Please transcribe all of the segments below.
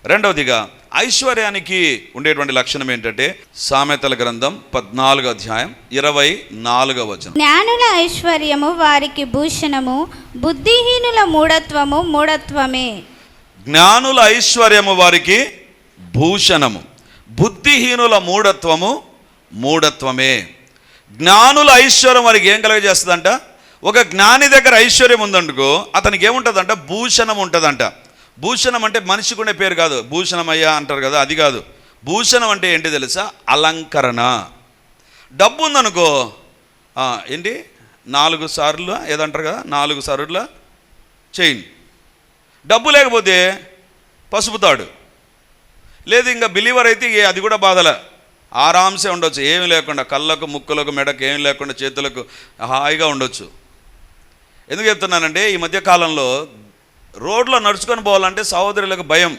రెండవదిగా ఐశ్వర్యానికి ఉండేటువంటి లక్షణం ఏంటంటే సామెతల గ్రంథం 14వ అధ్యాయం 24వ వచనం. జ్ఞానుల ఐశ్వర్యము వారికి భూషణము, బుద్ధిహీనుల మూఢత్వము మూఢత్వమే. జ్ఞానుల ఐశ్వర్యము వారికి భూషణము, బుద్ధిహీనుల మూఢత్వము మూఢత్వమే. జ్ఞానుల ఐశ్వర్యం వారికి ఏం కలుగజేస్తుందంట? ఒక జ్ఞాని దగ్గర ఐశ్వర్యం ఉందనుకో, అతనికి ఏముంటుందంట? భూషణం ఉంటుందంట. భూషణం అంటే మనిషికి ఉండే పేరు కాదు, భూషణమయ్యా అంటారు కదా, అది కాదు. భూషణం అంటే ఏంటి తెలుసా? అలంకరణ. డబ్బు ఉందనుకో, ఏంటి 4 సార్లు ఏదంటారు కదా, 4 సార్లు చైన్. డబ్బు లేకపోతే పసుపు తాడు. లేదు ఇంకా బిలీవర్ అయితే అది కూడా బాధలే, ఆరాంసే ఉండొచ్చు, ఏమి లేకుండా, కళ్ళకు ముక్కులకు మెడకు ఏమి లేకుండా, చేతులకు హాయిగా ఉండొచ్చు. ఎందుకు చెప్తున్నానంటే ఈ మధ్యకాలంలో రోడ్లో నడుచుకొని పోవాలంటే సహోదరులకు భయం.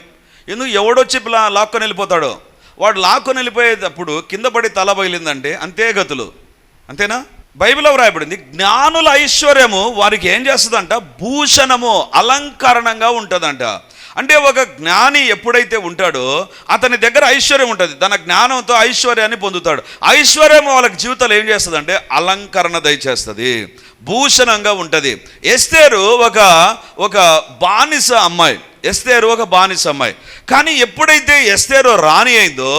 ఎందుకు? ఎవడొచ్చి లాక్కొని వెళ్ళిపోతాడో. వాడు లాక్కొని వెళ్ళిపోయేటప్పుడు కింద పడి తల పగిలిందంటే అంతే గతులు. అంతేనా? బైబిల్లో వ్రాయబడింది, జ్ఞానుల ఐశ్వర్యము వారికి ఏం చేస్తుందంట? భూషణము, అలంకరణంగా ఉంటుందంట. అంటే ఒక జ్ఞాని ఎప్పుడైతే ఉంటాడో అతని దగ్గర ఐశ్వర్యం ఉంటుంది, తన జ్ఞానంతో ఐశ్వర్యాన్ని పొందుతాడు. ఐశ్వర్యం వాళ్ళకి జీవితంలో ఏం చేస్తుందంటే అలంకరణ దయచేస్తుంది, భూషణంగా ఉంటుంది. ఎస్తేరు ఒక బానిస అమ్మాయి. ఎస్తేరు ఒక బానిస అమ్మాయి. కానీ ఎప్పుడైతే ఎస్తేరు రాణి అయిందో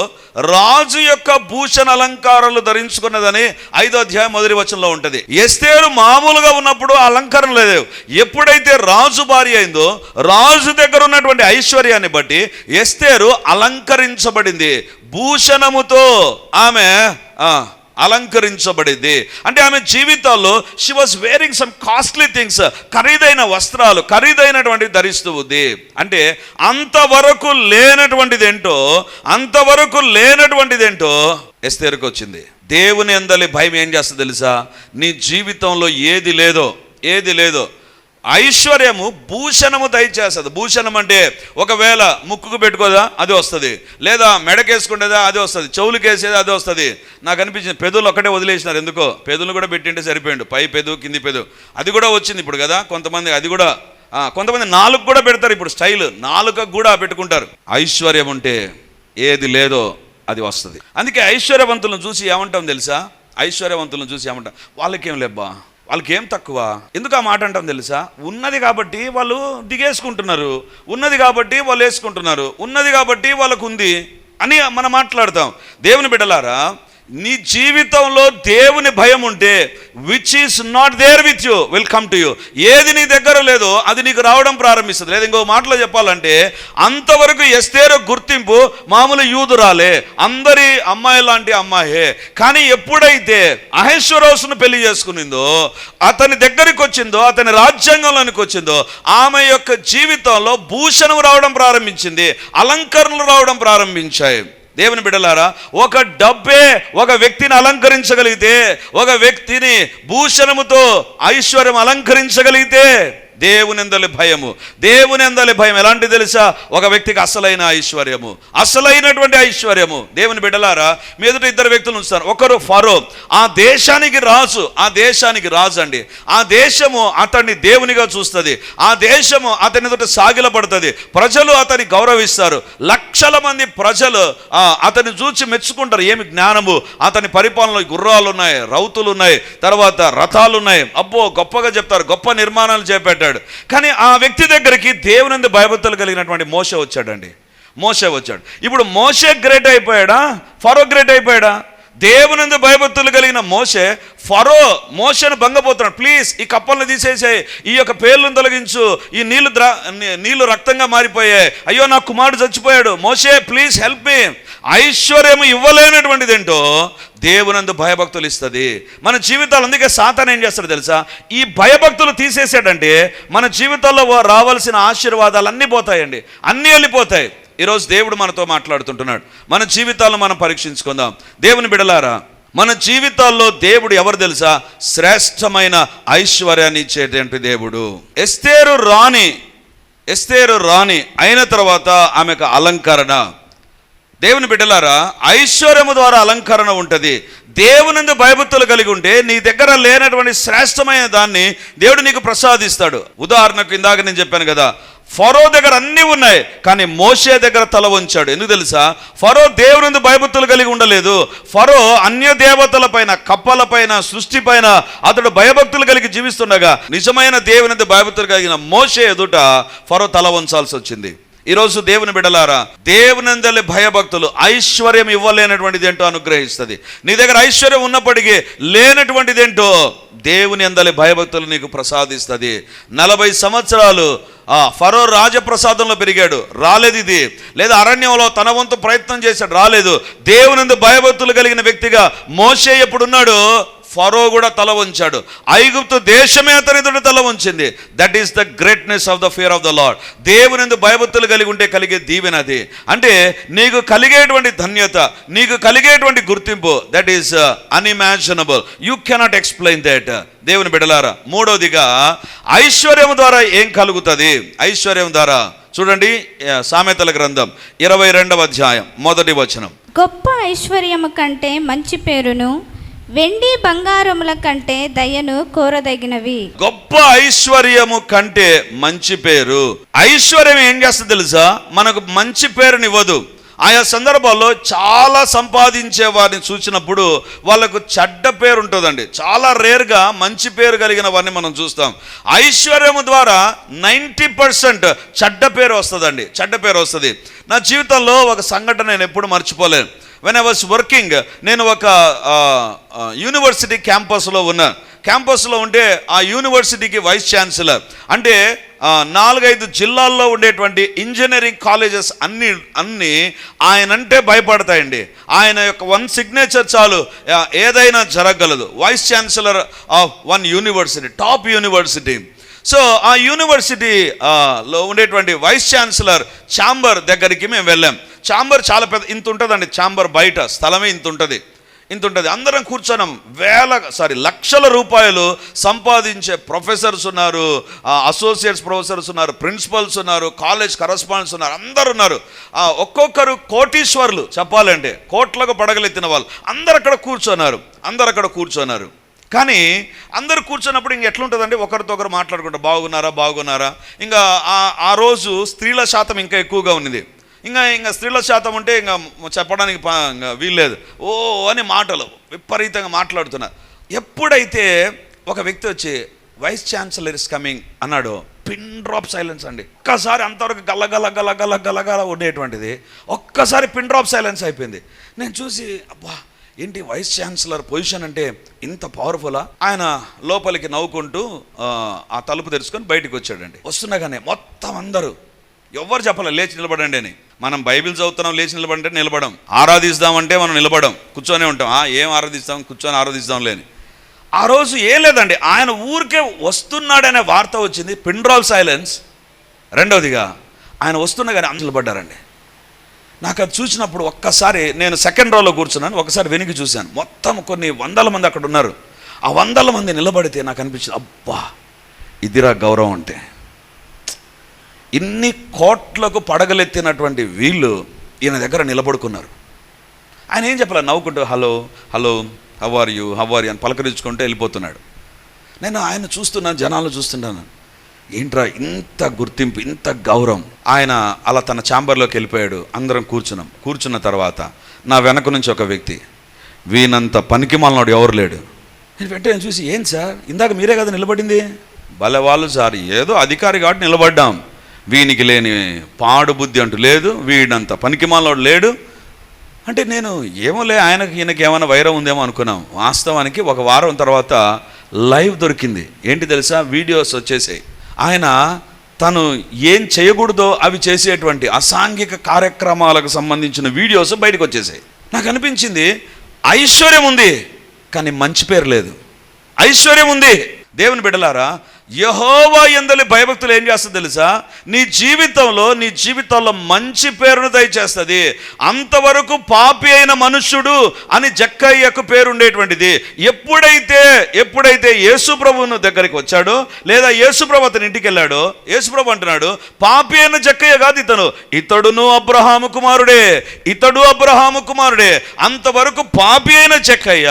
రాజు యొక్క భూషణ అలంకారాలు ధరించుకున్నదని 5వ అధ్యాయం 1వ వచనంలో ఉంటుంది. ఎస్తేరు మామూలుగా ఉన్నప్పుడు అలంకరణ లేదు. ఎప్పుడైతే రాజు భార్య అయిందో రాజు దగ్గర ఉన్నటువంటి ఐశ్వర్యాన్ని బట్టి ఎస్తేరు అలంకరించబడింది. భూషణముతో ఆమె అలంకరించబడింది. అంటే ఆమె జీవితాల్లో she was wearing some costly things, ఖరీదైన వస్త్రాలు, ఖరీదైనటువంటివి ధరిస్తూ ఉంది. అంటే అంతవరకు లేనటువంటిదేంటో ఎస్తేరుకు వచ్చింది. దేవుని యందలి భయం ఏం చేస్తుంది తెలుసా? నీ జీవితంలో ఏది లేదో ఐశ్వర్యము భూషణము దయచేస్తుంది. భూషణం అంటే ఒకవేళ ముక్కుకు పెట్టుకోదా అది వస్తుంది, లేదా మెడకేసుకుంటేదా అది వస్తుంది, చెవులకేసేది అది వస్తుంది. నాకు అనిపించింది పెదవులు ఒక్కటే వదిలేసినారు. ఎందుకో పెదవులు కూడా పెట్టింటే సరిపోయిండు, పై పెదవు కింది పెదవు అది కూడా వచ్చింది ఇప్పుడు కదా. కొంతమంది అది కూడా, కొంతమంది నాలుగు కూడా పెడతారు ఇప్పుడు, స్టైల్ నాలుకకు కూడా పెట్టుకుంటారు. ఐశ్వర్యం ఉంటే ఏది లేదో అది వస్తుంది. అందుకే ఐశ్వర్యవంతులను చూసి ఏమంటాం తెలుసా? ఐశ్వర్యవంతులను చూసి ఏమంటాం? వాళ్ళకేం లేబ్బా, వాళ్ళకేం తక్కువ. ఎందుకు ఆ మాట అంటాం తెలుసా? ఉన్నది కాబట్టి వాళ్ళు దిగేసుకుంటున్నారు, ఉన్నది కాబట్టి వాళ్ళు వేసుకుంటున్నారు, ఉన్నది కాబట్టి వాళ్ళకు ఉంది అని మనం మాట్లాడతాం. దేవుని బిడ్డలారా, నీ జీవితంలో దేవుని భయం ఉంటే which is not there with you will come to you. ఏది నీ దగ్గర లేదో అది నీకు రావడం ప్రారంభిస్తుంది. లేదా ఇంకో మాటలో చెప్పాలంటే అంతవరకు ఎస్తేరు గుర్తింపు మామూలు యూదురాలే, అందరి అమ్మాయి లాంటి అమ్మాయే. కానీ ఎప్పుడైతే అహష్వేరోషును పెళ్లి చేసుకునిందో, అతని దగ్గరికి వచ్చిందో, అతని రాజ్యాంగంలోనికి వచ్చిందో, ఆమె యొక్క జీవితంలో భూషణం రావడం ప్రారంభించింది, అలంకరణలు రావడం ప్రారంభించాయి. దేవుని బిడ్డలారా, ఒక డబ్బే ఒక వ్యక్తిని అలంకరించగలిగితే, ఒక వ్యక్తిని భూషణముతో ఐశ్వర్యం అలంకరించగలిగితే దేవునిందలి భయం ఎలాంటి తెలుసా? ఒక వ్యక్తికి అసలైనటువంటి ఐశ్వర్యము. దేవుని బిడ్డలారా, మీ ఎదుట 2 వ్యక్తులు ఉంచుతారు. ఒకరు ఫరో, ఆ దేశానికి రాజు అండి. ఆ దేశము అతన్ని దేవునిగా చూస్తుంది, ఆ దేశము అతని ఎదుట సాగిలపడుతుంది, ప్రజలు అతన్ని గౌరవిస్తారు. లక్షల మంది ప్రజలు అతన్ని చూసి మెచ్చుకుంటారు. ఏమి జ్ఞానము! అతని పరిపాలనలో గుర్రాలు ఉన్నాయి, రౌతులు ఉన్నాయి, తర్వాత రథాలు ఉన్నాయి. అబ్బో గొప్పగా చెప్తారు, గొప్ప నిర్మాణాలు చేపట్టాడు. కానీ ఆ వ్యక్తి దగ్గరికి దేవుని భయభక్తులు కలిగినటువంటి మోషే వచ్చాడు. ఇప్పుడు మోషే గ్రేట్ అయిపోయాడా? ఫరో గ్రేట్ అయిపోయాడా? దేవుని భయభక్తులు కలిగిన మోషేను భంగపోతున్నాడు. ప్లీజ్ ఈ కప్పలను తీసేసాయి, ఈ యొక్క పేర్లను తొలగించు, ఈ నీళ్లు రక్తంగా మారిపోయాయి, అయ్యో నా కుమారుడు చచ్చిపోయాడు, మోషే ప్లీజ్ హెల్ప్ మీ. ఐశ్వర్యం ఇవ్వలేనటువంటిదేంటో దేవునందు భయభక్తులు ఇస్తుంది మన జీవితాలు. అందుకే సాతాను ఏం చేస్తాడు తెలుసా? ఈ భయభక్తులు తీసేసాడంటే మన జీవితాల్లో రావాల్సిన ఆశీర్వాదాలు అన్నీ పోతాయండి, అన్నీ వెళ్ళిపోతాయి. ఈరోజు దేవుడు మనతో మాట్లాడుతుంటున్నాడు. మన జీవితాలను మనం పరీక్షించుకుందాం. దేవుని బిడ్డలారా, మన జీవితాల్లో దేవుడు ఎవరు తెలుసా? శ్రేష్టమైన ఐశ్వర్యాన్ని ఇచ్చేటువంటి దేవుడు. ఎస్తేరు రాణి అయిన తర్వాత ఆమెకు అలంకరణ. దేవుని బిడ్డలారా, ఐశ్వర్యము ద్వారా అలంకరణ ఉంటుంది. దేవునందు భయభక్తులు కలిగి ఉంటే నీ దగ్గర లేనటువంటి శ్రేష్టమైన దాన్ని దేవుడు నీకు ప్రసాదిస్తాడు. ఉదాహరణకు ఇందాక నేను చెప్పాను కదా, ఫరో దగ్గర అన్నీ ఉన్నాయి, కానీ మోషే దగ్గర తల వంచాడు. ఎందుకు తెలుసా? ఫరో దేవుని భయభక్తులు కలిగి ఉండలేదు. ఫరో అన్య దేవతల పైన, కప్పల పైన, సృష్టి పైన అతడు భయభక్తులు కలిగి జీవిస్తుండగా నిజమైన దేవుని భయభక్తులు కలిగిన మోషే ఎదుట ఫరో తల వంచాల్సి వచ్చింది. ఈరోజు దేవుని బిడ్డలారా, దేవునందలి భయభక్తులు ఐశ్వర్యం ఇవ్వలేనటువంటిది ఏంటో అనుగ్రహిస్తుంది. నీ దగ్గర ఐశ్వర్యం ఉన్నప్పటికీ లేనటువంటిది ఏంటో దేవుని అందలి భయభక్తులు నీకు ప్రసాదిస్తుంది. 40 సంవత్సరాలు ఫరో రాజప్రసాదంలో పెరిగాడు, రాలేదు ఇది. లేదా అరణ్యంలో తన వంతు ప్రయత్నం చేశాడు, రాలేదు. దేవునందు భయభక్తులు కలిగిన వ్యక్తిగా మోషే ఎప్పుడున్నాడు, ఫరో కూడా తల వంచాడు. ఐగుప్తు దేశమే అతని ఎదుట తల వంచింది. That is the greatness of the fear of the lord. దేవునిందు భయభక్తులు కలిగి ఉంటే కలిగే దీవెన అది. అంటే నీకు కలిగేటువంటి ధన్యత, నీకు కలిగేటువంటి గుర్తింపు, that is unimaginable. You cannot explain that. దేవుని బిడ్డలారా, మూడవదిగా ఐశ్వర్యం ద్వారా ఏం కలుగుతుంది? ఐశ్వర్యం ద్వారా చూడండి, సామెతల గ్రంథం 22వ అధ్యాయం 1వ వచనం. గొప్ప ఐశ్వర్యము కంటే మంచి పేరును, వెండి బంగారముల కంటే దయను కోరదగినవి. గొప్ప ఐశ్వర్యము కంటే మంచి పేరు. ఐశ్వర్యం ఏం చేస్తుంది తెలుసా? మనకు మంచి పేరునివ్వదు. ఆయా సందర్భాల్లో చాలా సంపాదించే వారిని చూసినప్పుడు వాళ్ళకు చెడ్డ పేరు ఉంటుందండి. చాలా రేర్గా మంచి పేరు కలిగిన వారిని మనం చూస్తాం. ఐశ్వర్యము ద్వారా 90% చెడ్డ పేరు వస్తుందండి, చెడ్డ పేరు వస్తుంది. నా జీవితంలో ఒక సంఘటన నేను ఎప్పుడు మర్చిపోలేను. వెన్ ఐ వాస్ వర్కింగ్, నేను ఒక యూనివర్సిటీ క్యాంపస్లో ఉన్నాను. క్యాంపస్లో ఉంటే ఆ యూనివర్సిటీకి వైస్ ఛాన్సలర్, అంటే 4-5 జిల్లాల్లో ఉండేటువంటి ఇంజనీరింగ్ కాలేజెస్ అన్నీ ఆయనంటే భయపడతాయండి. ఆయన యొక్క 1 సిగ్నేచర్ చాలు, ఏదైనా జరగగలదు. Vice chancellor of 1 university, top university. So ఆ యూనివర్సిటీలో ఉండేటువంటి వైస్ ఛాన్సలర్ ఛాంబర్ దగ్గరికి మేము వెళ్ళాం. ఛాంబర్ చాలా పెద్ద, ఇంత ఉంటుందండి. ఛాంబర్ బయట స్థలమే ఇంత ఉంటుంది. అందరం కూర్చున్నాం. లక్షల రూపాయలు సంపాదించే ప్రొఫెసర్స్ ఉన్నారు, అసోసియేట్స్ ప్రొఫెసర్స్ ఉన్నారు, ప్రిన్సిపల్స్ ఉన్నారు, కాలేజ్ కరస్పాండెంట్స్ ఉన్నారు, అందరు ఉన్నారు. ఒక్కొక్కరు కోటీశ్వర్లు, చెప్పాలంటే కోట్లకు పడగలెత్తిన వాళ్ళు అందరు అక్కడ కూర్చున్నారు. కానీ అందరు కూర్చున్నప్పుడు ఇంక ఎట్లుంటుందండి, ఒకరితో ఒకరు మాట్లాడుకుంటారు, బాగున్నారా. ఇంకా ఆ రోజు స్త్రీల శాతం ఇంకా ఎక్కువగా ఉన్నది. ఇంకా స్త్రీల శాతం ఉంటే ఇంకా చెప్పడానికి వీల్లేదు. ఓ అని మాటలు విపరీతంగా మాట్లాడుతున్నారు. ఎప్పుడైతే ఒక వ్యక్తి వచ్చి వైస్ ఛాన్సలర్ ఇస్ కమింగ్ అన్నాడు, పిన్ డ్రాప్ సైలెన్స్ అండి. ఒక్కసారి అంతవరకు గల్లగల ఉండేటువంటిది ఒక్కసారి పిన్ డ్రాప్ సైలెన్స్ అయిపోయింది. నేను చూసి, అబ్బా ఏంటి వైస్ ఛాన్సలర్ పొజిషన్ అంటే ఇంత పవర్ఫుల్లా? ఆయన లోపలికి నవ్వుకుంటూ ఆ తలుపు తెరుచుకొని బయటకు వచ్చాడండి. వస్తున్నాగానే మొత్తం అందరూ, ఎవరు చెప్పలే లేచి నిలబడండి అని. మనం బైబిల్ చదువుతున్నాం, లేచి నిలబడంటే నిలబడం, ఆరాధిస్తామంటే మనం నిలబడం, కూర్చొనే ఉంటాం. ఏం ఆరాధిస్తాం, కూర్చొని ఆరాధిస్తాం లేని. ఆ రోజు ఏం లేదండి, ఆయన ఊరికే వస్తున్నాడనే వార్త వచ్చింది, పిన్ డ్రాప్ సైలెన్స్. రెండవదిగా ఆయన వస్తున్నగానే అందరూ నిలబడ్డారండి. నాకు అది చూసినప్పుడు ఒక్కసారి, నేను సెకండ్ రోలో కూర్చున్నాను, ఒకసారి వెనక్కి చూశాను. మొత్తం కొన్ని 100 మంది అక్కడ ఉన్నారు. ఆ 100 మంది నిలబడితే నాకు అనిపించింది, అబ్బా ఇదిరా గౌరవం అంటే. ఇన్ని కోట్లకు పడగలెత్తినటువంటి వీళ్ళు ఈయన దగ్గర నిలబడుకున్నారు. ఆయన ఏం చెప్పాలి, నవ్వుకుంటూ హలో హౌ ఆర్ యూ అని పలకరించుకుంటూ వెళ్ళిపోతున్నాడు. నేను ఆయన చూస్తున్నాను, జనాలు చూస్తున్నాను, ఏంట్రా ఇంత గుర్తింపు, ఇంత గౌరవం. ఆయన అలా తన ఛాంబర్లోకి వెళ్ళిపోయాడు. అందరం కూర్చున్న తర్వాత నా వెనక నుంచి ఒక వ్యక్తి, వీనంత పనికి మాలినోడు ఎవరు లేడు. నేను వెంటనే చూసి, ఏం సార్ ఇందాక మీరే కదా నిలబడింది? భలే వాళ్ళు సార్, ఏదో అధికారి కాబట్టి నిలబడ్డాం, వీనికి లేని పాడు బుద్ధి అంటూ లేదు, వీడంత పనికి మాలినోడు లేడు అంటే. నేను ఏమోలే, ఈయనకి ఏమైనా వైరం ఉందేమో అనుకున్నాం. వాస్తవానికి ఒక వారం తర్వాత లైవ్ దొరికింది. ఏంటి తెలుసా, వీడియోస్ వచ్చేసాయి. ఆయన తను ఏం చేయకూడదో అవి చేసేటువంటి అసాంఘిక కార్యక్రమాలకు సంబంధించిన వీడియోస్ బయటకు వచ్చేసాయి. నాకు అనిపించింది, ఐశ్వర్యం ఉంది కానీ మంచి పేరు లేదు. ఐశ్వర్యం ఉంది. దేవుని బిడ్డలారా, యెహోవా యందలి భయభక్తులు ఏం చేస్తుంది తెలుసా? నీ జీవితంలో మంచి పేరును దయచేస్తుంది. అంతవరకు పాపి అయిన మనుష్యుడు అని జక్కయ్యకు పేరుండేటువంటిది. ఎప్పుడైతే యేసుప్రభువును దగ్గరికి వచ్చాడో, లేదా యేసుప్రభు అతని ఇంటికి వెళ్ళాడో, యేసుప్రభు అంటున్నాడు, పాపి అయిన జక్కయ్య కాదు ఇతడు అబ్రహాము కుమారుడే. అంతవరకు పాపి అయిన జక్కయ్య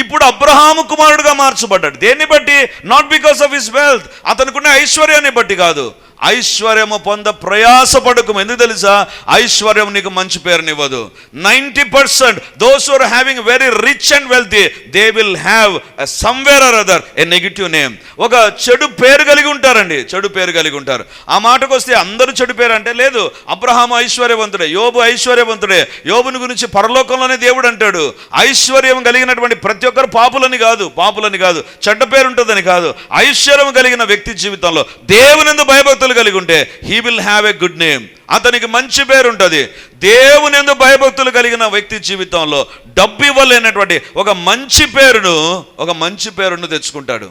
ఇప్పుడు అబ్రహాము కుమారుడుగా మార్చబడ్డాడు. దేన్ని బట్టి? Not because of his wealth, అతనుకున్న ఐశ్వర్యాన్ని బట్టి కాదు, ఐశ్వర్యము పొంద ప్రయాసపడకము. ఎందుకు తెలుసా? ఐశ్వర్యం నీకు మంచి పేరునివ్వదు. 90% those who are having very rich and wealthy, they will have somewhere or other a negative name. ఒక చెడు పేరు కలిగి ఉంటారండి, చెడు పేరు కలిగి ఉంటారు. ఆ మాటకు వస్తే అందరూ చెడు పేరు అంటే లేదు. అబ్రహాము ఐశ్వర్యవంతుడే, యోబు ఐశ్వర్యవంతుడే. యోబుని గురించి పరలోకంలోనే దేవుడు అంటాడు, ఐశ్వర్యం కలిగినటువంటి ప్రతి ఒక్కరు పాపులని కాదు, చెడ్డ పేరు ఉంటుందని కాదు. ఐశ్వర్యం కలిగిన వ్యక్తి జీవితంలో దేవునియందు భయభక్తులు కలిగి ఉంటే he will have a good name, అతనికి మంచి పేరు ఉంటుంది. దేవునియందు భయభక్తులు కలిగిన వ్యక్తి జీవితంలో డబ్బు ఇవ్వలేనటువంటి ఒక మంచి పేరును తెచ్చుకుంటాడు.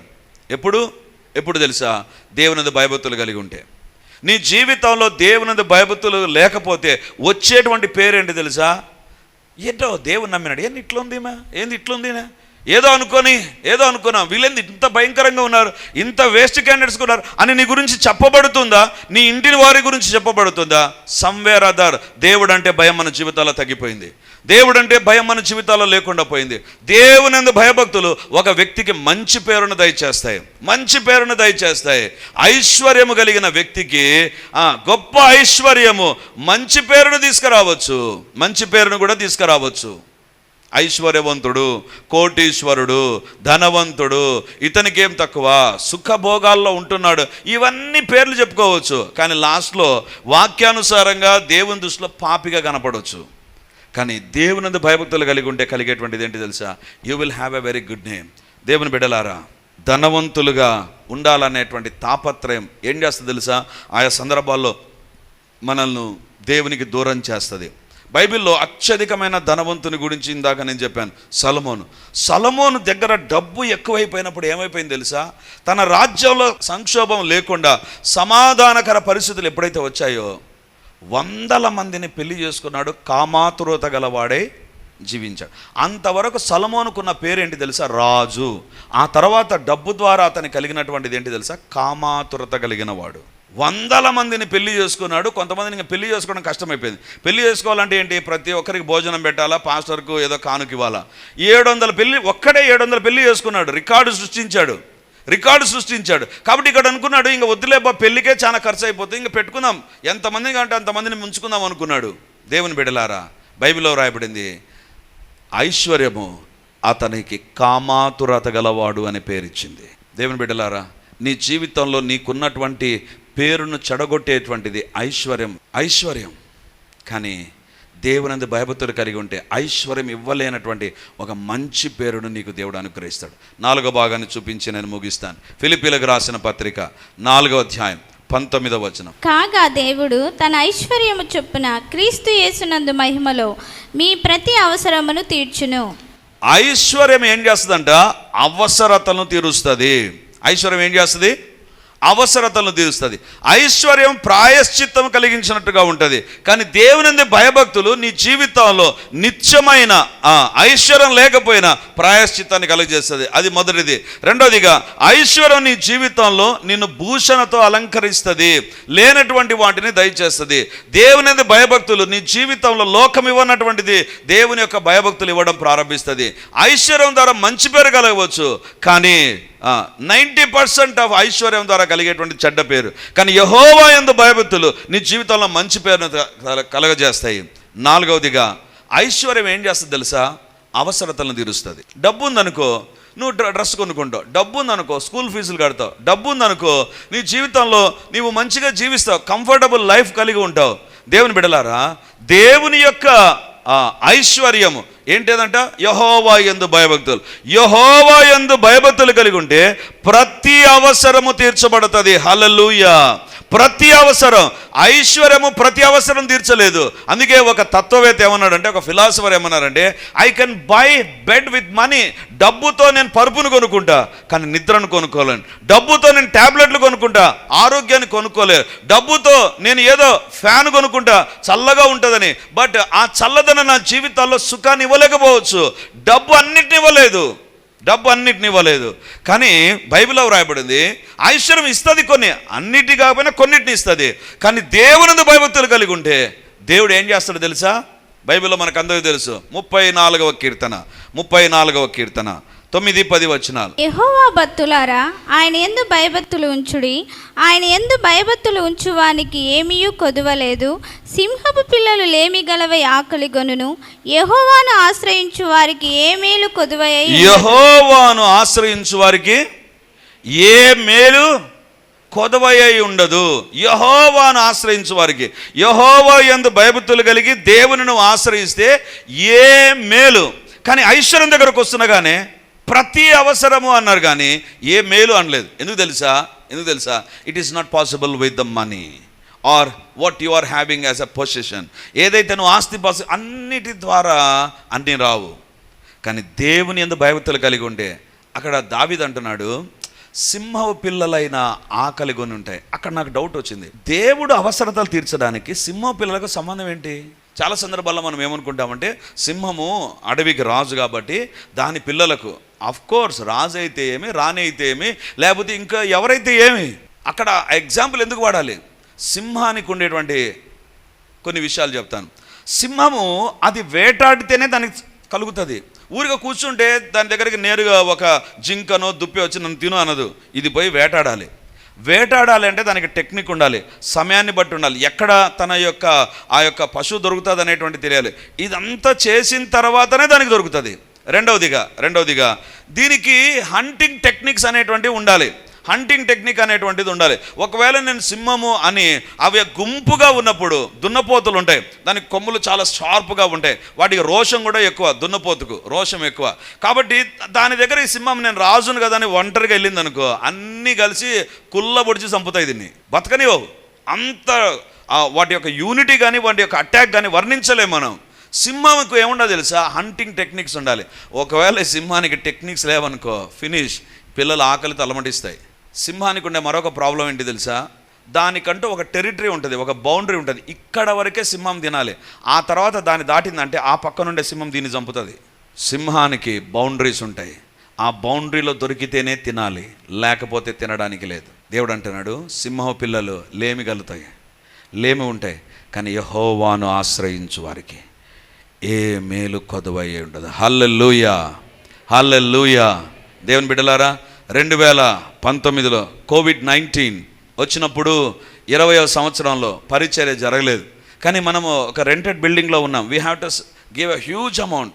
ఎప్పుడు తెలుసా? దేవునియందు భయభక్తులు కలిగి ఉంటే. నీ జీవితంలో దేవునియందు భయభక్తులు లేకపోతే వచ్చేటువంటి పేరేంటి తెలుసా? ఏంటో దేవుని నమ్మినాడు, ఏంది ఇట్లుందినా, ఏదో అనుకున్నా వీళ్ళేంది ఇంత భయంకరంగా ఉన్నారు, ఇంత వేస్ట్ క్యాండిడేట్స్ ఉన్నారు అని నీ గురించి చెప్పబడుతుందా? నీ ఇంటిని వారి గురించి చెప్పబడుతుందా? Somewhere other. దేవుడు అంటే భయం మన జీవితాల్లో తగ్గిపోయింది, దేవుడు అంటే భయం మన జీవితాల్లో లేకుండా పోయింది. దేవునియందు భయభక్తులు ఒక వ్యక్తికి మంచి పేరును దయచేస్తాయి. ఐశ్వర్యము కలిగిన వ్యక్తికి గొప్ప ఐశ్వర్యము మంచి పేరును తీసుకురావచ్చు, మంచి పేరును కూడా తీసుకురావచ్చు. ఐశ్వర్యవంతుడు, కోటీశ్వరుడు, ధనవంతుడు, ఇతనికేం తక్కువ, సుఖభోగాల్లో ఉంటున్నాడు, ఇవన్నీ పేర్లు చెప్పుకోవచ్చు. కానీ లాస్ట్లో వాక్యానుసారంగా దేవుని దృష్టిలో పాపిగా కనపడవచ్చు. కానీ దేవునందు భయభక్తులు కలిగి ఉంటే కలిగేటువంటిది ఏంటి తెలుసా? You will have a very good name. దేవుని బిడ్డలారా, ధనవంతులుగా ఉండాలనేటువంటి తాపత్రయం ఏం చేస్తుంది తెలుసా? ఆయా సందర్భాల్లో మనల్ని దేవునికి దూరం చేస్తుంది. బైబిల్లో అత్యధికమైన ధనవంతుని గురించి ఇందాక నేను చెప్పాను, సొలొమోను దగ్గర డబ్బు ఎక్కువైపోయినప్పుడు ఏమైపోయింది తెలుసా? తన రాజ్యంలో సంక్షోభం లేకుండా సమాధానకర పరిస్థితులు ఎప్పుడైతే వచ్చాయో 100 మందిని పెళ్లి చేసుకున్నాడు, కామాతురత గలవాడే జీవించాడు. అంతవరకు సొలొమోనుకున్న పేరేంటి తెలుసా? రాజు. ఆ తర్వాత డబ్బు ద్వారా అతని కలిగినటువంటిది ఏంటి తెలుసా? కామాతురత కలిగిన వాడు. 100 మందిని పెళ్లి చేసుకున్నాడు. కొంతమందిని ఇంకా పెళ్లి చేసుకోవడం కష్టమైపోయింది. పెళ్లి చేసుకోవాలంటే ఏంటి? ప్రతి ఒక్కరికి భోజనం పెట్టాలా, పాస్టర్కు ఏదో కానుక ఇవ్వాలా. 700 పెళ్లి, ఒక్కడే 700 పెళ్లి చేసుకున్నాడు. రికార్డు సృష్టించాడు. కాబట్టి ఇక్కడ అనుకున్నాడు, ఇంకా వద్దులేబ్బా, పెళ్లికే చాలా ఖర్చు అయిపోతుంది, ఇంకా పెట్టుకుందాం, ఎంతమందిని అంటే అంతమందిని ముంచుకుందాం అనుకున్నాడు. దేవుని బిడ్డలారా, బైబిల్లో రాయబడింది, ఐశ్వర్యము అతనికి కామాతురత గలవాడు అనే పేరిచ్చింది. దేవుని బిడ్డలారా, నీ జీవితంలో నీకున్నటువంటి పేరును చెడగొట్టేటువంటిది ఐశ్వర్యం. కానీ దేవునందు భయభక్తులు కలిగి ఉంటే ఐశ్వర్యం ఇవ్వలేనటువంటి ఒక మంచి పేరును నీకు దేవుడు అనుగ్రహిస్తాడు. 4వ భాగాన్ని చూపించి నేను ముగిస్తాను. ఫిలిప్పీలకు రాసిన పత్రిక 4వ అధ్యాయం 19వ వచనం. కాగా దేవుడు తన ఐశ్వర్యము చొప్పున క్రీస్తు యేసునందు మహిమలో మీ ప్రతి అవసరమును తీర్చును. ఐశ్వర్యం ఏం చేస్తుందంట? అవసరతలను తీరుస్తుంది. ఐశ్వర్యం ఏం చేస్తుంది? అవసరతలను తీరుస్తుంది. ఐశ్వర్యం ప్రాయశ్చిత్తం కలిగించినట్టుగా ఉంటుంది. కానీ దేవునిందు భయభక్తులు నీ జీవితంలో నిత్యమైన ఐశ్వర్యం లేకపోయినా ప్రాయశ్చిత్తాన్ని కలిగజేస్తుంది. అది మొదటిది. రెండోదిగా, ఐశ్వర్యం నీ జీవితంలో నిన్ను భూషణతో అలంకరిస్తుంది, లేనటువంటి వాటిని దయచేస్తుంది. దేవునిందు భయభక్తులు నీ జీవితంలో లోకం ఇవ్వనటువంటిది దేవుని యొక్క భయభక్తులు ఇవ్వడం ప్రారంభిస్తుంది. ఐశ్వర్యం ద్వారా మంచి పేరు కలగవచ్చు, కానీ 90% ఆఫ్ ఐశ్వర్యం ద్వారా కలిగేటువంటి చెడ్డ పేరు. కానీ యెహోవా యందు భయభక్తులు నీ జీవితంలో మంచి పేరును కలగజేస్తాయి. 4వదిగా, ఐశ్వర్యం ఏం చేస్తుంది తెలుసా? అవసరతలను తీరుస్తుంది. డబ్బు ఉందనుకో, నువ్వు డ్రెస్ కొనుక్కుంటావు. డబ్బు ఉందనుకో, స్కూల్ ఫీజులు కడతావు. డబ్బు ఉందనుకో, నీ జీవితంలో నీవు మంచిగా జీవిస్తావు, కంఫర్టబుల్ లైఫ్ కలిగి ఉంటావు. దేవుని బిడ్డలారా, దేవుని యొక్క ఐశ్వర్యము ఏంటిదంట? యెహోవా యందు భయభక్తులు. యెహోవా యందు భయభక్తులు కలిగి ఉంటే ప్రతి అవసరము తీర్చబడుతుంది. హల్లెలూయా. ప్రతి అవసరం, ఐశ్వర్యము ప్రతి అవసరం తీర్చలేదు. అందుకే ఒక తత్వవేత్త ఏమన్నాడంటే, ఒక ఫిలాసఫర్ ఏమన్నారంటే, I can buy bed with money. డబ్బుతో నేను పరుపును కొనుక్కుంటా, కానీ నిద్రను కొనుక్కోలేను. డబ్బుతో నేను ట్యాబ్లెట్లు కొనుక్కుంటా, ఆరోగ్యాన్ని కొనుక్కోలేను. డబ్బుతో నేను ఏదో ఫ్యాన్ కొనుక్కుంటా, చల్లగా ఉంటుందని, బట్ ఆ చల్లదనం నా జీవితాల్లో సుఖాన్ని ఇవ్వలేకపోవచ్చు. డబ్బు అన్నిటిని ఇవ్వలేదు. కానీ బైబిల్లో రాయబడింది, ఐశ్వర్యం ఇస్తుంది, కొన్ని అన్నిటి కాకపోయినా కొన్నిటిని ఇస్తుంది. కానీ దేవునిందు భయభక్తులు కలిగి ఉంటే దేవుడు ఏం చేస్తాడు తెలుసా? బైబిల్లో మనకు అందరికీ తెలుసు. 34వ కీర్తన 9-10 వచనాలు. యెహోవా భక్తులారా, ఆయన యందు భయభక్తులు ఉంచుడి. ఆయన యందు భయభక్తులు ఉంచువానికి ఏమీయూ కొదువలేదు. సింహపు పిల్లలు లేమి గలవై ఆకలి గొనును. యెహోవాను ఆశ్రయించు వారికి ఏ మేలు కొదువయ్యి. యెహోవాను ఆశ్రయించు వారికి ఏ మేలు కొదవయ్యి ఉండదు. యెహోవాను ఆశ్రయించు వారికి, యెహోవా యందు భయభక్తులు కలిగి దేవుని నువ్వు ఆశ్రయిస్తే ఏ మేలు. కానీ ఐశ్వర్యం దగ్గరకు వస్తున్నగానే ప్రతి అవసరము అన్నారు, కానీ ఏ మేలు అనలేదు. ఎందుకు తెలుసా? It is not possible with the money or what you are having as a position. ఏదైతే నువ్వు ఆస్తి అన్నిటి ద్వారా అన్నీ రావు. కానీ దేవుని యందు భయభక్తులు కలిగి ఉంటే, అక్కడ దావీదు అంటున్నాడు, సింహపు పిల్లలైన ఆకలి కొని ఉంటాయి. అక్కడ నాకు డౌట్ వచ్చింది, దేవుడు అవసరతలు తీర్చడానికి సింహపు పిల్లలకు సంబంధం ఏంటి? చాలా సందర్భాల్లో మనం ఏమనుకుంటామంటే, సింహము అడవికి రాజు కాబట్టి దాని పిల్లలకు, కోర్స్ రాజు అయితే ఏమి, రాణి అయితే ఏమి, లేకపోతే ఇంకా ఎవరైతే ఏమి. అక్కడ ఎగ్జాంపుల్ ఎందుకు వాడాలి? సింహానికి ఉండేటువంటి కొన్ని విషయాలు చెప్తాను. సింహము అది వేటాడితేనే దానికి కలుగుతుంది. ఊరిగా కూర్చుంటే దాని దగ్గరికి నేరుగా ఒక జింకనో దుప్పి వచ్చి నన్ను తిను అనదు. ఇది పోయి వేటాడాలి. అంటే దానికి టెక్నిక్ ఉండాలి, సమయాన్ని బట్టి ఉండాలి, ఎక్కడ ఆ యొక్క పశువు దొరుకుతుంది అనేటువంటి తెలియాలి. ఇదంతా చేసిన తర్వాతనే దానికి దొరుకుతుంది. రెండవదిగా దీనికి హంటింగ్ టెక్నిక్స్ అనేటువంటివి ఉండాలి. ఒకవేళ నేను సింహము అని అవి గుంపుగా ఉన్నప్పుడు, దున్నపోతులు ఉంటాయి, దానికి కొమ్ములు చాలా షార్ప్గా ఉంటాయి, వాటికి రోషం కూడా ఎక్కువ, దున్నపోతుకు రోషం ఎక్కువ. కాబట్టి దాని దగ్గర ఈ సింహం నేను రాజును కదా అని ఒంటరిగా వెళ్ళింది అనుకో, అన్నీ కలిసి కుల్లబొడిచి చంపుతాయి, దీన్ని బతకనివ్వవు. అంత వాటి యొక్క యూనిటీ కానీ వాటి యొక్క అటాక్ కానీ వర్ణించలేము మనం. సింహంకు ఏముండదు తెలుసా? హంటింగ్ టెక్నిక్స్ ఉండాలి. ఒకవేళ సింహానికి టెక్నిక్స్ లేవనుకో, ఫినిష్. పిల్లలు ఆకలి తలమటిస్తాయి. సింహానికి ఉండే మరొక ప్రాబ్లం ఏంటి తెలుసా? దానికంటూ ఒక టెరిటరీ ఉంటుంది, ఒక బౌండరీ ఉంటుంది. ఇక్కడ వరకే సింహం తినాలి. ఆ తర్వాత దాన్ని దాటిందంటే ఆ పక్క నుండే సింహం దీన్ని చంపుతుంది. సింహానికి బౌండరీస్ ఉంటాయి. ఆ బౌండరీలో దొరికితేనే తినాలి, లేకపోతే తినడానికి లేదు. దేవుడు అంటున్నాడు, సింహం పిల్లలు లేమి ఉంటాయి, కానీ యెహోవాను ఆశ్రయించు వారికి ఏ మేలు కొదువయ్యే ఉండదు. హల్లెలూయా. దేవుని బిడ్డలారా, 2019లో COVID-19 వచ్చినప్పుడు 20వ సంవత్సరంలో పరిచర్య జరగలేదు. కానీ మనము ఒక రెంటెడ్ బిల్డింగ్లో ఉన్నాం. We have to give a huge amount.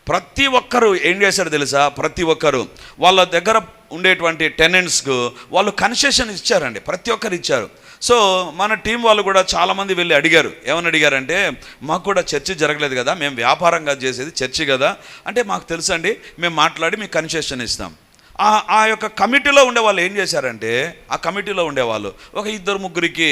ప్రతి ఒక్కరు ఏం చేశారు తెలుసా? ప్రతి ఒక్కరు వాళ్ళ దగ్గర ఉండేటువంటి టెనెంట్స్కు వాళ్ళు కన్సెషన్ ఇచ్చారండి. ప్రతి ఒక్కరు ఇచ్చారు. సో మన టీం వాళ్ళు కూడా చాలామంది వెళ్ళి అడిగారు. ఏమని అడిగారంటే, మాకు కూడా చర్చి జరగలేదు కదా, మేము వ్యాపారంగా చేసేది చర్చి కదా అంటే, మాకు తెలుసండి, మేము మాట్లాడి మీకు కన్సెషన్ ఇస్తాం. ఆ యొక్క కమిటీలో ఉండేవాళ్ళు ఏం చేశారంటే, ఆ కమిటీలో ఉండేవాళ్ళు ఒక 2-3కి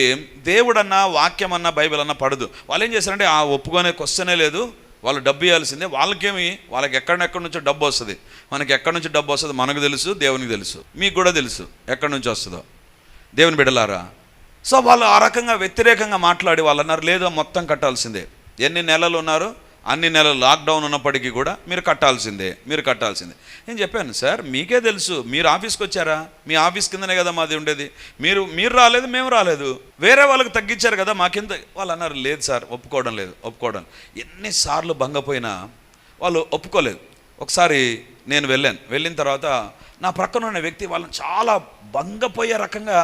దేవుడన్నా, వాక్యం అన్నా, బైబిల్ అన్నా పడదు. వాళ్ళు ఏం చేశారంటే, ఒప్పుకునే క్వశ్చనే లేదు, వాళ్ళు డబ్బు ఇవ్వాల్సిందే. వాళ్ళకి ఎక్కడి నుంచో డబ్బు వస్తుంది. మనకి ఎక్కడి నుంచి డబ్బు వస్తుందో మనకు తెలుసు, దేవునికి తెలుసు, మీకు కూడా తెలుసు ఎక్కడి నుంచి వస్తుందో. దేవుని బిడ్డలారా, సో వాళ్ళు ఆ రకంగా వ్యతిరేకంగా మాట్లాడి వాళ్ళు అన్నారు, లేదు మొత్తం కట్టాల్సిందే. ఎన్ని నెలలు ఉన్నారు అన్ని నెలలు లాక్డౌన్ ఉన్నప్పటికీ కూడా మీరు కట్టాల్సిందే. నేను చెప్పాను, సార్ మీకే తెలుసు, మీరు ఆఫీస్కి వచ్చారా? మీ ఆఫీస్ కిందనే కదా మాది ఉండేది. మీరు రాలేదు, మేము రాలేదు, వేరే వాళ్ళకి తగ్గించారు కదా మాకింత. వాళ్ళు అన్నారు, లేదు సార్, ఒప్పుకోవడం. ఎన్నిసార్లు భంగపోయినా వాళ్ళు ఒప్పుకోలేదు. ఒకసారి నేను వెళ్ళిన తర్వాత నా ప్రక్కన ఉన్న వ్యక్తి వాళ్ళని చాలా భంగపోయే రకంగా,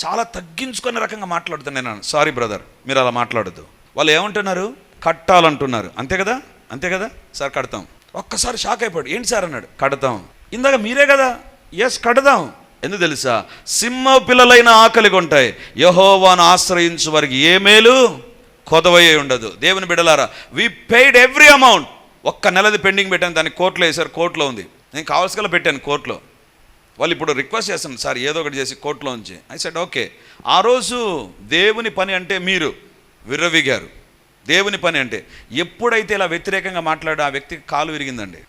చాలా తగ్గించుకునే రకంగా మాట్లాడుతున్నాను. నేను, సారీ బ్రదర్, మీరు అలా మాట్లాడద్దు. వాళ్ళు ఏమంటున్నారు? కట్టాలంటున్నారు. అంతే కదా సార్, కడతాం. ఒక్కసారి షాక్ అయిపోయాడు. ఏంటి సార్ అన్నాడు. కడతాం. ఇందాక మీరే కదా. ఎస్, కడదాం. ఎందుకు తెలుసా? సింహ పిల్లలైన ఆకలి కొంటాయి, యెహోవాను ఆశ్రయించు వారికి ఏ మేలు కొదవయ్యే ఉండదు. దేవుని బిడ్డలారా, వి పెయిడ్ ఎవ్రీ అమౌంట్. ఒక్క నెలది పెండింగ్ పెట్టాను, దాన్ని కోర్టులో వేశారు. కోర్టులో ఉంది. నేను కావాల్సిగా పెట్టాను కోర్టులో. వాళ్ళు ఇప్పుడు రిక్వెస్ట్ చేస్తాను, సార్ ఏదో ఒకటి చేసి కోర్టులో ఉంచి. I said okay. ఆ రోజు దేవుని పని అంటే మీరు విర్రవీగారు. దేవుని పని అంటే ఎప్పుడైతే ఇలా వ్యతిరేకంగా మాట్లాడో ఆ వ్యక్తికి కాలు విరిగిందండి.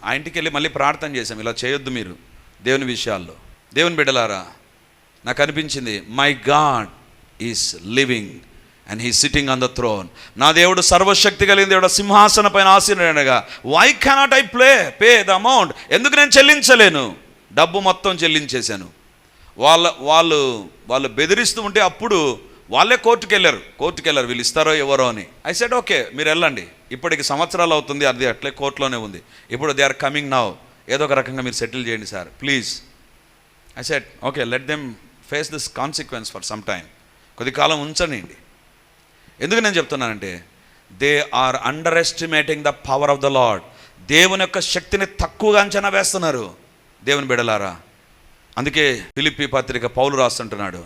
ఆ ఇంటికి వెళ్ళి మళ్ళీ ప్రార్థన చేశాం, ఇలా చేయొద్దు మీరు దేవుని విషయాల్లో. దేవుని బిడ్డలారా, నాకు అనిపించింది, my God is living and he sitting on the throne. నా దేవుడు సర్వశక్తి కలిగిన దేవుడు, సింహాసన పైన ఆసీనుడనగా, why cannot I pay the amount? ఎందుకు నేను చెల్లించలేను? డబ్బు మొత్తం చెల్లించేశాను. వాళ్ళు బెదిరిస్తూ ఉంటే అప్పుడు వాళ్ళే కోర్టుకు వెళ్ళారు, వీళ్ళు ఇస్తారో ఎవరో అని. ఐ సెడ్ ఓకే, మీరు వెళ్ళండి. ఇప్పటికి సంవత్సరాలు అవుతుంది, అది అట్లే కోర్టులోనే ఉంది. ఇప్పుడు దే ఆర్ కమింగ్ నౌ ఏదో ఒక రకంగా మీరు సెటిల్ చేయండి sir please. I said okay, let them face this consequence for some time. కొద్ది కాలం ఉంచండి. ఎందుకు నేను చెప్తున్నానంటే they are underestimating the power of the lord. దేవుని యొక్క శక్తిని తక్కువగా అంచనా వేస్తున్నారు దేవుని బిడ్డలారా. అందుకే ఫిలిప్పీ పత్రిక పౌలు రాస్తుంటున్నాడు,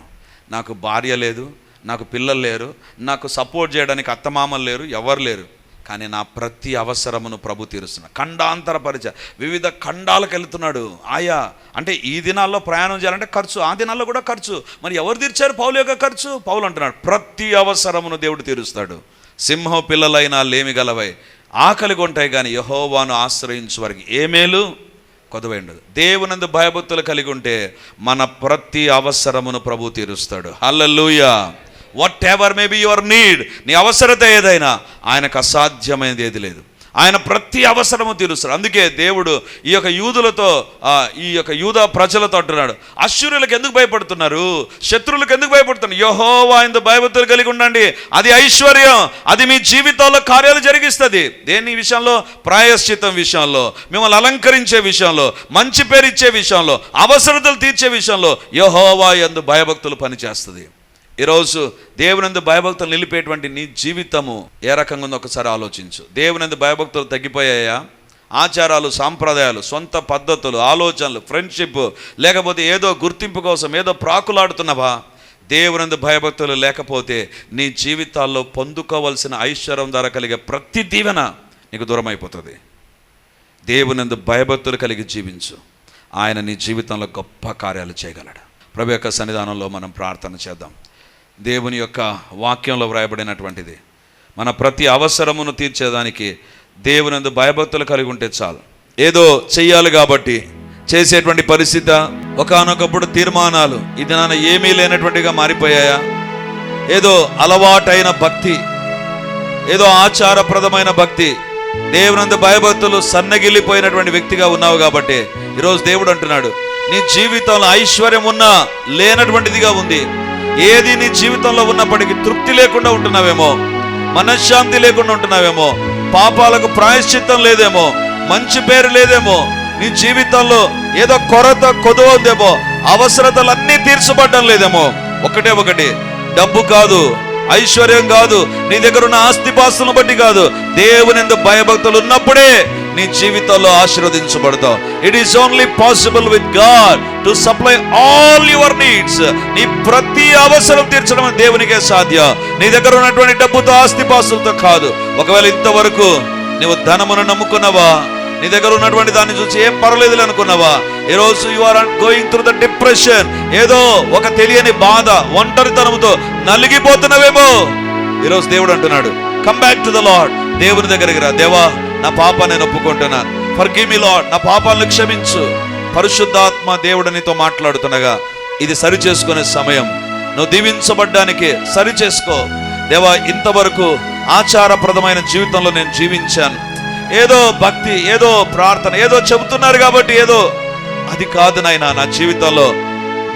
నాకు భార్య లేదు, నాకు పిల్లలు లేరు, నాకు సపోర్ట్ చేయడానికి అత్తమామలు లేరు, ఎవరు లేరు, కానీ నా ప్రతి అవసరమును ప్రభు తీరుస్తున్నాడు. ఖండాంతర పరిచయ, వివిధ ఖండాలకు వెళ్తున్నాడు. ఆయా అంటే ఈ దినాల్లో ప్రయాణం చేయాలంటే ఖర్చు, ఆ దినాల్లో కూడా ఖర్చు. మరి ఎవరు తీర్చారు పౌలు యొక్క ఖర్చు? పౌలు అంటున్నాడు ప్రతి అవసరమును దేవుడు తీరుస్తాడు. సింహం పిల్లలైనా లేమి గలవై ఆకలి కొంటాయి, కానీ యెహోవాను ఆశ్రయించు వారికి ఏ మేలు కొదవై ఉండదు. దేవునందు భయభక్తులు కలిగి ఉంటే మన ప్రతి అవసరమును ప్రభు తీరుస్తాడు. Hallelujah. Whatever may be your need, నీ అవసరత ఏదైనా ఆయనకు అసాధ్యమైనది ఏది లేదు. ఆయన ప్రతి అవసరము తీరుస్తాడు. అందుకే దేవుడు ఈ యొక్క యూదులతో, ఈ యొక్క యూదా ప్రజలతో అంటున్నాడు, అశ్షూరులకు ఎందుకు భయపడుతున్నారు, శత్రువులకు ఎందుకు భయపడుతున్నారు, యెహోవా యందు భయభక్తులు కలిగి ఉండండి, అది ఐశ్వర్యం, అది మీ జీవితంలో కార్యాలు జరిగిస్తుంది. దేని విషయంలో? ప్రాయశ్చిత్తం విషయంలో, మిమ్మల్ని అలంకరించే విషయంలో, మంచి పేరు ఇచ్చే విషయంలో, అవసరతలు తీర్చే విషయంలో యెహోవా యందు భయభక్తులు పనిచేస్తుంది. ఈరోజు దేవునందు భయభక్తులు నిలిపేటువంటి నీ జీవితము ఏ రకంగా ఉందో ఒకసారి ఆలోచించు. దేవునందు భయభక్తులు తగ్గిపోయాయా? ఆచారాలు, సాంప్రదాయాలు, సొంత పద్ధతులు, ఆలోచనలు, ఫ్రెండ్షిప్, లేకపోతే ఏదో గుర్తింపు కోసం ఏదో ప్రాకులాడుతున్నావా? దేవునందు భయభక్తులు లేకపోతే నీ జీవితాల్లో పొందుకోవలసిన ఐశ్వర్యం ద్వారా కలిగే ప్రతి దీవెన నీకు దూరం అయిపోతుంది. దేవునందు భయభక్తులు కలిగి జీవించు, ఆయన నీ జీవితంలో గొప్ప కార్యాలు చేయగలడు. ప్రభు యొక్క సన్నిధానంలో మనం ప్రార్థన చేద్దాం. దేవుని యొక్క వాక్యంలో వ్రాయబడినటువంటిది మన ప్రతి అవసరమును తీర్చేదానికి దేవునందు భయభక్తులు కలిగి ఉంటే చాలు. ఏదో చెయ్యాలి కాబట్టి చేసేటువంటి పరిస్థితి, ఒకానొకప్పుడు తీర్మానాలు ఇది నాన్న ఏమీ లేనటువంటిగా మారిపోయాయా? ఏదో అలవాటైన భక్తి, ఏదో ఆచారప్రదమైన భక్తి, దేవునందు భయభక్తులు సన్నగిల్లిపోయినటువంటి వ్యక్తిగా ఉన్నావు కాబట్టి ఈరోజు దేవుడు అంటున్నాడు, నీ జీవితంలో ఐశ్వర్యం ఉన్నా లేనటువంటిదిగా ఉంది. ఏది నీ జీవితంలో ఉన్నప్పటికీ తృప్తి లేకుండా ఉంటున్నావేమో, మనశ్శాంతి లేకుండా ఉంటున్నావేమో, పాపాలకు ప్రాయశ్చిత్తం లేదేమో, మంచి పేరు లేదేమో, నీ జీవితంలో ఏదో కొరత కొదువ ఉందేమో, అవసరతలన్నీ తీర్చబడ్డం లేదేమో. ఒకటి డబ్బు కాదు, ఐశ్వర్యం కాదు, నీ దగ్గర ఉన్న ఆస్తిపాస్తులను బట్టి కాదు, దేవునిందు భయభక్తులు ఉన్నప్పుడే నీ జీవితంలో ఆశీర్వదించబడతావు. It is only possible with God to supply all your needs. నీ ప్రతి అవసరం తీర్చడం దేవునికే సాధ్యం. నీ దగ్గర ఉన్నటువంటి డబ్బుతో, ఆస్తిపాస్తులతో కాదు. ఒకవేళ ఇంతవరకు నువ్వు ధనమును నమ్ముకున్నావా, నీ దగ్గర ఉన్నటువంటి దాన్ని చూసి ఏం పర్వాలేదు అనుకున్నావా, ఈరోజు you are going through the depression, ఏదో ఒక తెలియని బాధ, ఒంటరితనంతో నలిగిపోతున్నావేమో, ఈరోజు దేవుడు అంటున్నాడు come back to the lord. దేవుని దగ్గరికి రా. దేవా, నా పాప నేను ఒప్పుకుంటున్నాను, ఫర్గివ్ మీ లార్డ్, నా పాపాలను క్షమించు. పరిశుద్ధాత్మ దేవుడు నీతో మాట్లాడుతుండగా ఇది సరి చేసుకునే సమయం. నువ్వు దీవించబడ్డానికి సరి చేసుకో. దేవా, ఇంతవరకు ఆచారప్రదమైన జీవితంలో నేను జీవించాను, ఏదో భక్తి, ఏదో ప్రార్థన, ఏదో చెబుతున్నారు కాబట్టి ఏదో, అది కాదు నాయనా. నా జీవితంలో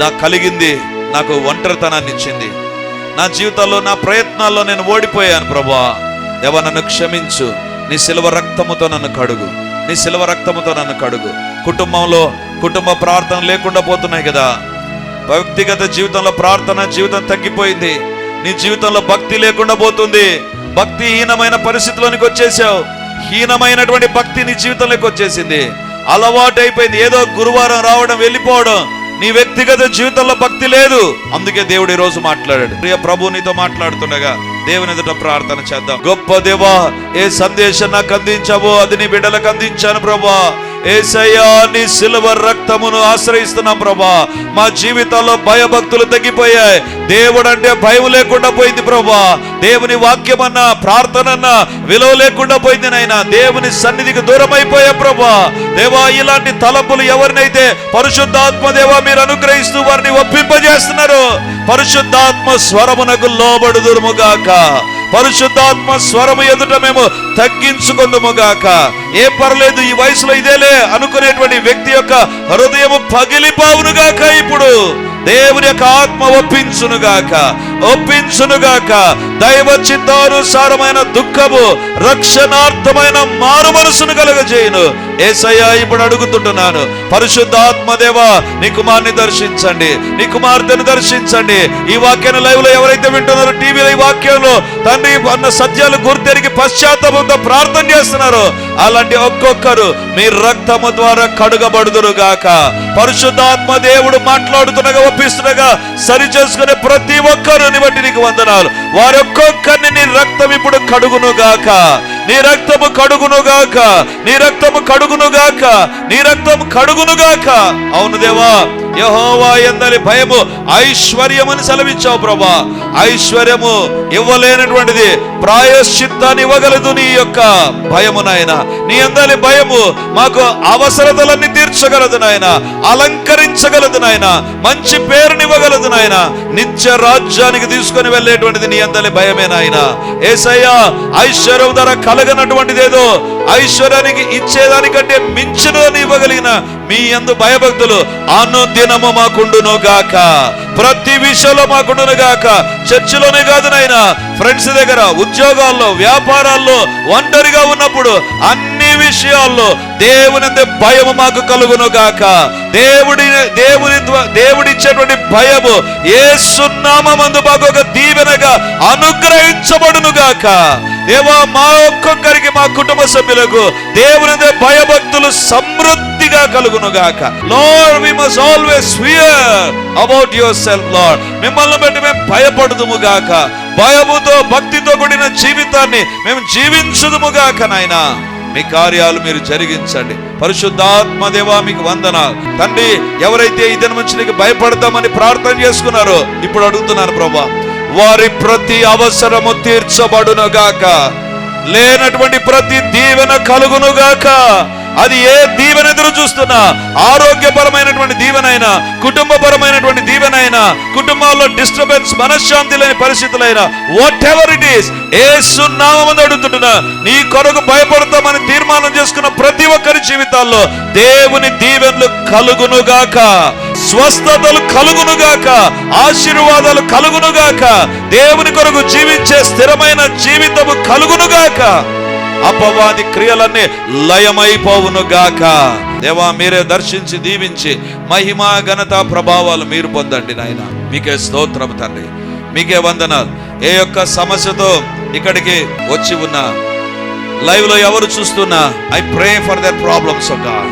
నాకు కలిగింది నాకు ఒంటరితనాన్ని ఇచ్చింది. నా జీవితంలో, నా ప్రయత్నాల్లో నేను ఓడిపోయాను ప్రభువా. దేవా, నన్ను క్షమించు. నీ శిలువ రక్తముతో నన్ను కడుగు, నీ శిలువ రక్తముతో నన్ను కడుగు. కుటుంబంలో కుటుంబ ప్రార్థన లేకుండా పోతున్నాయి కదా, వ్యక్తిగత జీవితంలో ప్రార్థన జీవితం తగ్గిపోయింది, నీ జీవితంలో భక్తి లేకుండా పోతుంది. భక్తిహీనమైన పరిస్థితిలోనికి వచ్చేసావు. హీనమైనటువంటి భక్తి నీ జీవితంలోకి వచ్చేసింది, అలవాటు అయిపోయింది. ఏదో గురువారం రావడం, వెళ్ళిపోవడం, నీ వ్యక్తిగత జీవితంలో భక్తి లేదు. అందుకే దేవుడు ఈరోజు మాట్లాడాడు. ప్రియ ప్రభు నీతో మాట్లాడుతుండగా దేవుని ఎదుట ప్రార్థన చేద్దాం. గొప్ప దేవా, ఏ సందేశం నాకు అందించావో అది నీ బిడ్డలకు అందించాను ప్రభా. యేసయ్యా, నీ సిలువ రక్తమును ఆశ్రయిస్తున్నాం ప్రభా. మా జీవితాల్లో భయభక్తులు తగ్గిపోయాయి. దేవుడు అంటే భయం లేకుండా పోయింది ప్రభా. దేవుని వాక్యమన్నా, ప్రార్థనన్నా విలువ లేకుండా పోయింది నాయనా. దేవుని సన్నిధికి దూరం అయిపోయా ప్రభా. దేవా, ఇలాంటి తలంపులు ఎవరినైతే పరిశుద్ధాత్మ దేవా మీరు అనుగ్రహిస్తూ వారిని ఒప్పింపజేస్తున్నారు, పరిశుద్ధాత్మ స్వరమునకు లోబడుదురుముగాక. పరిశుద్ధాత్మ స్వరము ఎదుట మేము తగ్గించుకుందుముగాక. ఏ పర్లేదు, ఈ వయసులో ఇదేలే అనుకునేటువంటి వ్యక్తి యొక్క హృదయము పగిలిపోవునుగాక. ఇప్పుడు దేవుని యొక్క ఆత్మ ఒప్పించునుగాక. ఒప్పించునుగాక. దైవ చిత్తానుసారమైన దుఃఖము రక్షణార్థమైన మారు మనసును కలుగజేయును. యేసయ్యా ఇప్పుడు అడుగుతుంటున్నాను, పరిశుద్ధాత్మదేవ నీ కుమారుని దర్శించండి, నీ కుమార్తెను దర్శించండి. ఈ వాక్యాన్ని లైవ్ లో ఎవరైతే వింటున్నారో, టీవీలో ఈ వాక్యంలో తండ్రి అన్న సత్యాలు గుర్తెరిగి పశ్చాత్తాపంతో ప్రార్థన చేస్తున్నారు, అలాంటి ఒక్కొక్కరు మీ రక్తము ద్వారా కడుగబడుదురుగాక. పరిశుద్ధాత్మ దేవుడు మాట్లాడుతుండగా, ఒప్పిస్తుండగా సరి చేసుకునే ప్రతి ఒక్కరుని బట్టి నీకు వందనాలు. వారి ఒక్కొక్కరిని నీ రక్తం ఇప్పుడు కడుగునుగాక, నీ రక్తము కడుగునుగాక, నీ రక్తము కడుగునుగాక, నీ రక్తము కడుగునుగాక. అవును దేవా, యెహోవా యందలి భయము ఐశ్వర్యమని సెలవిచ్చావు ప్రభా. ఐశ్వర్యము ఇవ్వలేనటువంటిది ప్రాయశ్చిత్తాన్ని ఇవ్వగలదు నీ యొక్క భయము నాయన. నీ యందలి భయము మాకు అవసరతలన్నీ తీర్చగలదు నాయన, అలంకరించగలదు నాయన, మంచి పేరునివ్వగలదు నాయన, నిత్య రాజ్యానికి తీసుకొని వెళ్ళేటువంటిది నీ యందలి భయమే నాయన. యేసయ్యా, ఐశ్వర్యం ధర కలగనటువంటిది ఏదో ఐశ్వర్యానికి ఇచ్చేదానికంటే మించినదని ఇవ్వగలిగిన మీ యందు భయభక్తులు అనుదినము మాకుండును గాక, ప్రతి విషయంలో మాకుండును గాక. చర్చిలోనే కాదు నాయన, ఫ్రెండ్స్ దగ్గర, ఉద్యోగాల్లో, వ్యాపారాల్లో, ఒంటరిగా ఉన్నప్పుడు అన్ని విషయాల్లో దేవుని భయము మాకు కలుగును గాక. దేవుడిచ్చేటువంటి భయము యేసు నామమందు మాకు ఒక దీవెనగా అనుగ్రహించబడును గాక. దేవా, మా ఒక్కొక్కరికి, మా కుటుంబ సభ్యులకు దేవుని భయభక్తులు సమృద్ధిగా కలుగును గాక. Lord, we must always fear about yourself lord. మిమ్మల్ని బట్టి మేము భయపడుదుము గాక, భయముతో భక్తితో కూడిన జీవితాన్ని మేము జీవించుదుము గాక. నాయన, మీ కార్యాలు మీరు జరిగించండి. పరిశుద్ధాత్మ దేవా, మీకు వందనాలు తండ్రి. ఎవరైతే ఈ దినం నుంచి నీకు భయపడతామని ప్రార్థన చేసుకున్నారో, ఇప్పుడు అడుగుతున్నాను ప్రభా, వారి ప్రతి అవసరము తీర్చబడునుగాక, లేనటువంటి ప్రతి దీవెన కలుగునుగాక. అది ఏ దీవెన ఎదురు చూస్తున్నా, ఆరోగ్యపరమైనటువంటి దీవెనైనా, కుటుంబపరమైనటువంటి దీవెనైనా, కుటుంబాల్లో డిస్టర్బెన్స్, మనశ్శాంతి లేని పరిస్థితులైనా, వాట్ ఎవర్ ఇట్ ఈస్, యేసు నామమున అడుగుతుంటున్నా, నీ కొరకు భయపడతామని తీర్మానం చేసుకున్న ప్రతి ఒక్కరి జీవితాల్లో దేవుని దీవెనలు కలుగునుగాక, స్వస్థతలు కలుగునుగాక, ఆశీర్వాదాలు కలుగునుగాక, దేవుని కొరకు జీవించే స్థిరమైన జీవితము కలుగునుగాక. అపవాది క్రియలన్నీ లయమైపోవును గాక. దేవా, మీరే దర్శించి దీవించి మహిమ ఘనత ప్రభావాలు మీరు పొందండి నాయన. మీకే స్తోత్రం తండ్రి, మీకే వందనాలు. ఏ యొక్క సమస్యతో ఇక్కడికి వచ్చి ఉన్నా, లైవ్ లో ఎవరు చూస్తున్నా, I pray for their problems of God,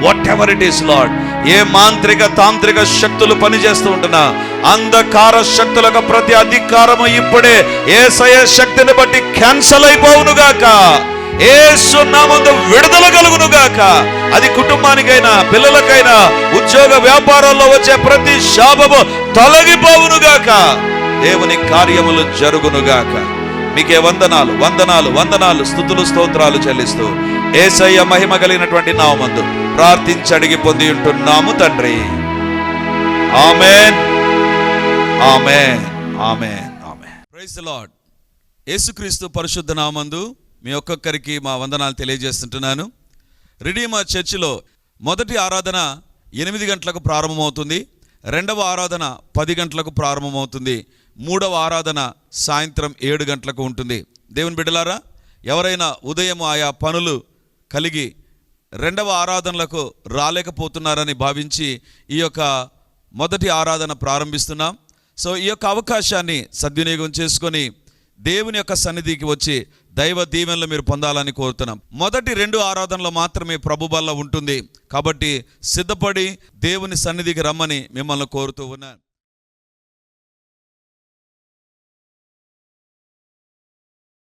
whatever it is lord. ఏ మాంత్రిక తాంత్రిక శక్తులు పనిచేస్తూ ఉంటున్నా, అంధకార శక్తులకు ప్రతి అధికారము ఇప్పుడే యేసయ్య శక్తిని బట్టి క్యాన్సల్ అయిపోవును గాక. యేసు నామమున విడుదల కలుగును గాక. అది కుటుంబానికైనా, పిల్లలకైనా, ఉద్యోగ వ్యాపారాల్లో వచ్చే ప్రతి శాపము తొలగిపోవును గాక. దేవుని కార్యములు జరుగును గాక. మీకే వందనాలు, వందనాలు, వందనాలు, స్తుతులు, స్తోత్రాలు చెల్లిస్తూ యేసయ్య మహిమ కలిగినటువంటి నామమున ప్రార్థించి అడిగి పొంది ఉంటున్నాము తండ్రి. ఆమేన్, ఆమేన్, ఆమేన్, ఆమేన్. Praise the lord. యేసుక్రీస్తు పరిశుద్ధ నామమున మీ ఒక్కొక్కరికి మా వందనాలు తెలియజేస్తుంటున్నాను. రిడీమర్ చర్చిలో మొదటి ఆరాధన 8 గంటలకు ప్రారంభమవుతుంది, రెండవ ఆరాధన 10 గంటలకు ప్రారంభమవుతుంది, మూడవ ఆరాధన సాయంత్రం 7 గంటలకు ఉంటుంది. దేవుని బిడ్డలారా, ఎవరైనా ఉదయం ఆయా పనులు కలిగి రెండవ ఆరాధనలకు రాలేకపోతున్నారని భావించి ఈ యొక్క మొదటి ఆరాధన ప్రారంభిస్తున్నాం. సో ఈ యొక్క అవకాశాన్ని సద్వినియోగం చేసుకొని దేవుని యొక్క సన్నిధికి వచ్చి దైవ దీవెనలు మీరు పొందాలని కోరుతున్నాం. మొదటి 2 ఆరాధనలు మాత్రమే ప్రభు బల్ల ఉంటుంది కాబట్టి సిద్ధపడి దేవుని సన్నిధికి రమ్మని మిమ్మల్ని కోరుతూ ఉన్నాను.